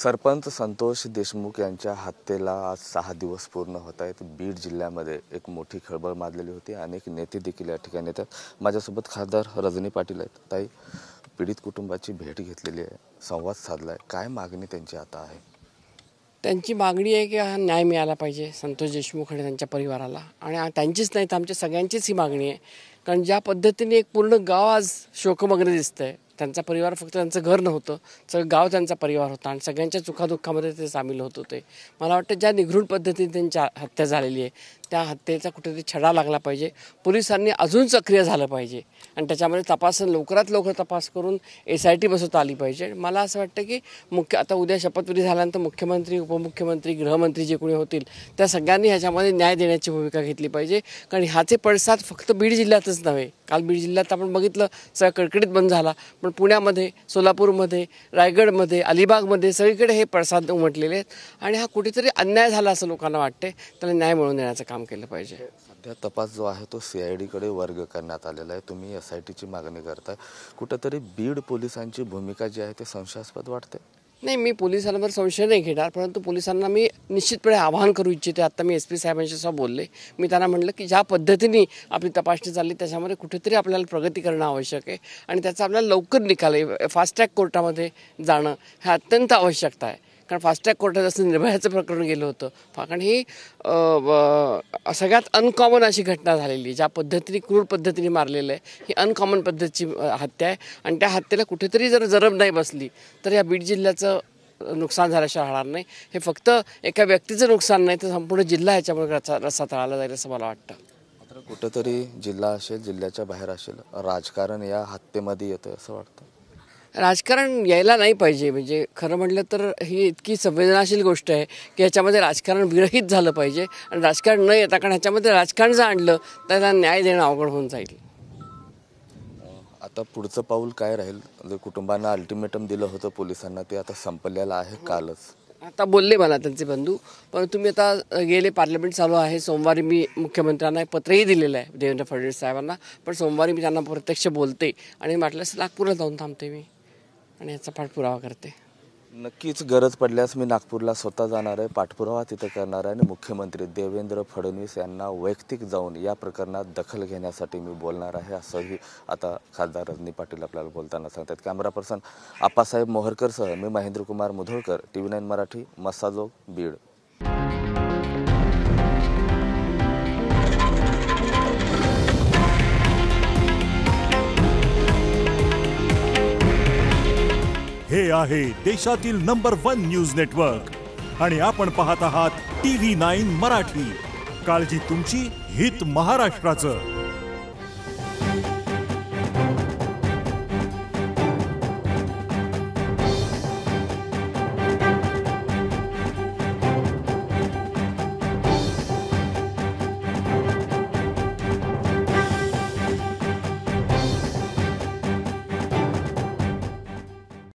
सरपंच संतोष देशमुख यांच्या हत्येला आज 6 दिवस पूर्ण होत आहेत। बीड जिल्ह्यामध्ये एक मोठी खळबळ माजलेली होती। अनेक नेते देखील या ठिकाणी येतात। माझ्यासोबत खासदार रजनी पाटील आहेत। ताई, पीडित कुटुंबाची भेट घेतलेली आहे, संवाद साधलाय, काय मागणी त्यांची आता आहे? त्यांची मागणी आहे की हा न्याय मिळाला पाहिजे संतोष देशमुख आणि त्यांच्या परिवाराला, आणि त्यांचीच नाही तर आमच्या सगळ्यांचीच ही मागणी आहे। कारण ज्या पद्धतीने एक पूर्ण गाव आज शोकमग्न दिसतंय, त्यांचा परिवार फक्त त्यांचं घर नव्हतं, सगळं गाव त्यांचा परिवार होता आणि सगळ्यांच्या सुखादुःखामध्ये ते सामील होत होते। मला वाटतं ज्या निघृण पद्धतीने त्यांची हत्या झालेली आहे त्या हत्येचा कुठेतरी छडा लागला पाहिजे, पोलिसांनी अजून सक्रिय झालं पाहिजे आणि त्याच्यामध्ये लवकरात लवकर तपास करून SIT बसवता आली पाहिजे। मला असं वाटतं की आता उद्या शपथविधी झाल्यानंतर मुख्यमंत्री, उपमुख्यमंत्री, गृहमंत्री जे कोणी होतील त्या सगळ्यांनी ह्याच्यामध्ये न्याय देण्याची भूमिका घेतली पाहिजे। कारण ह्याचे पडसाद फक्त बीड जिल्ह्यातच नव्हे, काल बीड जिल्ह्यात आपण बघितलं सगळं कडकडीत बंद झाला, पण पुण्यामध्ये, सोलापूरमध्ये, रायगडमध्ये, अलिबागमध्ये सगळीकडे हे पडसाद उमटलेले आहेत आणि हा कुठेतरी अन्याय झाला असं लोकांना वाटते। त्याला न्याय मिळवून देण्याचं काम केलं पाहिजे। सध्या तपास जो आहे तो CID कडे वर्ग करण्यात आलेला आहे, तुम्ही SITची मागणी करताय, कुठेतरी बीड पोलिसांची भूमिका जी आहे ते संशयास्पद वाटते? नाही, मी पोलिसांवर संशय नाही घेणार, परंतु पोलिसांना मी निश्चितपणे आवाहन करू इच्छिते। आता मी SP साहेबांशी सुद्धा बोलले, मी त्यांना म्हटलं की ज्या पद्धतीने आपली तपासणी चालली त्याच्यामध्ये कुठेतरी आपल्याला प्रगती करणं आवश्यक आहे आणि त्याचा आपल्याला लवकर निकाल फास्ट ट्रॅक कोर्टामध्ये जाणं हे अत्यंत आवश्यकता आहे। कारण फास्ट ट्रॅक कोर्टात जसं निर्भयाचं प्रकरण गेलं होतं, कारण ही सगळ्यात अनकॉमन अशी घटना झालेली, ज्या पद्धतीने क्रूर पद्धतीने मारलेलं आहे, ही अनकॉमन पद्धतीची हत्या आहे आणि त्या हत्येला कुठेतरी जर जरब नाही बसली तर या बीड जिल्ह्याचं नुकसान झाल्याशिवाय राहणार नाही। हे फक्त एका व्यक्तीचं नुकसान नाही तर संपूर्ण जिल्हा ह्याच्यामुळे रस्ता तळाला जाईल असं मला वाटतं। मात्र कुठेतरी जिल्हा असेल, जिल्ह्याच्या बाहेर असेल, राजकारण या हत्येमध्ये येतं असं वाटतं? राजकारण यायला नाही पाहिजे, म्हणजे खरं म्हटलं तर ही इतकी संवेदनशील गोष्ट आहे की ह्याच्यामध्ये राजकारण विरहित झालं पाहिजे आणि राजकारण न येता, कारण ह्याच्यामध्ये राजकारण जर आणलं तर त्याला न्याय देणं अवघड होऊन जाईल। आता पुढचं पाऊल काय राहील? जर कुटुंबांना अल्टिमेटम दिलं होतं पोलिसांना, ते आता संपलेलं आहे कालच। आता बोलले मला त्यांचे बंधू, पण तुम्ही आता गेले पार्लमेंट चालू आहे, सोमवारी मी मुख्यमंत्र्यांना एक पत्रही दिलेलं आहे देवेंद्र फडणवीस साहेबांना, पण सोमवारी मी त्यांना प्रत्यक्ष बोलते आणि म्हटलं नागपूरला जाऊन थांबते मी आणि याचा पाठपुरावा करते। नक्कीच गरज पडल्यास मी नागपूरला स्वतः जाणार आहे, पाठपुरावा तिथं करणार आहे आणि मुख्यमंत्री देवेंद्र फडणवीस यांना वैयक्तिक जाऊन या प्रकरणात दखल घेण्यासाठी मी बोलणार आहे, असंही आता खासदार रजनी पाटील आपल्याला बोलताना सांगतात। कॅमेरा पर्सन आप्पासाहेब मोहरकरसह मी महेंद्र कुमार मुधोळकर, TV9 मराठी, मस्साजोग, बीड। हे आहे देशातील नंबर 1 न्यूज नेटवर्क आणि आपण पाहत आहात TV9 मराठी। काळजी तुमची, हित महाराष्ट्राचं।